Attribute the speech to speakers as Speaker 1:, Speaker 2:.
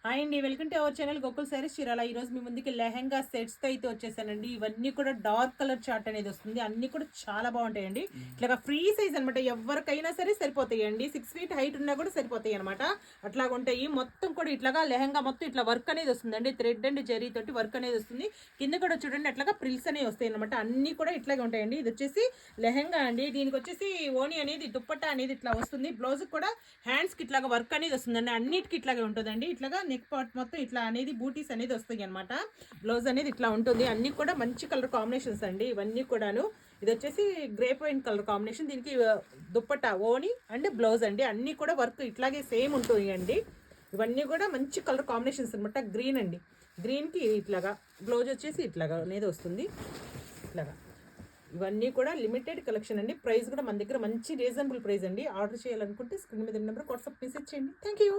Speaker 1: Hi అండి, welcome to our channel Gokul saris Chirala. ఈరోజు మీ ముందుకి లెహెంగా సెట్స్తో అయితే వచ్చేసానండి. ఇవన్నీ కూడా డార్క్ కలర్ చార్ట్ అనేది వస్తుంది. అన్ని కూడా చాలా బాగుంటాయండి. ఇట్లా ఫ్రీ సైజ్ అనమాట, ఎవరికైనా సరే సరిపోతాయండి. 6 feet హైట్ ఉన్నా కూడా సరిపోతాయి అనమాట. అట్లాగా ఉంటాయి. మొత్తం కూడా ఇట్లాగా లెహెంగా మొత్తం ఇట్లా వర్క్ అనేది వస్తుందండి. థ్రెడ్ అండ్ జరీ తోటి వర్క్ అనేది వస్తుంది. కింద కూడా చూడండి అట్లాగా ప్రిల్స్ అనేవి వస్తాయి అనమాట. అన్ని కూడా ఇట్లాగే ఉంటాయండి. ఇది వచ్చేసి లెహెంగా అండి. దీనికి వచ్చేసి ఓని అనేది దుప్పట్టా అనేది ఇట్లా వస్తుంది. బ్లౌజ్ కూడా హ్యాండ్స్ కి ఇట్లాగా వర్క్ అనేది వస్తుందండి. అన్నిటికి ఇట్లాగే ఉంటుందండి. ఇట్లాగా నెక్ పార్ట్ మొత్తం ఇట్లా అనేది బూటీస్ అనేది వస్తాయి అనమాట. బ్లౌజ్ అనేది ఇట్లా ఉంటుంది. అన్ని కూడా మంచి కలర్ కాంబినేషన్స్ అండి ఇవన్నీ కూడాను. ఇది వచ్చేసి గ్రేప్ వైన్ కలర్ కాంబినేషన్. దీనికి దుప్పట్టా ఓని అండ్ బ్లౌజ్ అండి. అన్ని కూడా వర్క్ ఇట్లాగే సేమ్ ఉంటుంది అండి. ఇవన్నీ కూడా మంచి కలర్ కాంబినేషన్స్ అనమాట. గ్రీన్ అండి, గ్రీన్కి ఇట్లాగా బ్లౌజ్ వచ్చేసి ఇట్లాగా అనేది వస్తుంది. ఇట్లాగా ఇవన్నీ కూడా లిమిటెడ్ కలెక్షన్ అండి. ప్రైస్ కూడా మన దగ్గర మంచి రీజనబుల్ ప్రైస్ అండి. ఆర్డర్ చేయాలనుకుంటే స్క్రీన్ మీద నెంబర్ వాట్సాప్ మెసేజ్ చేయండి. Thank you.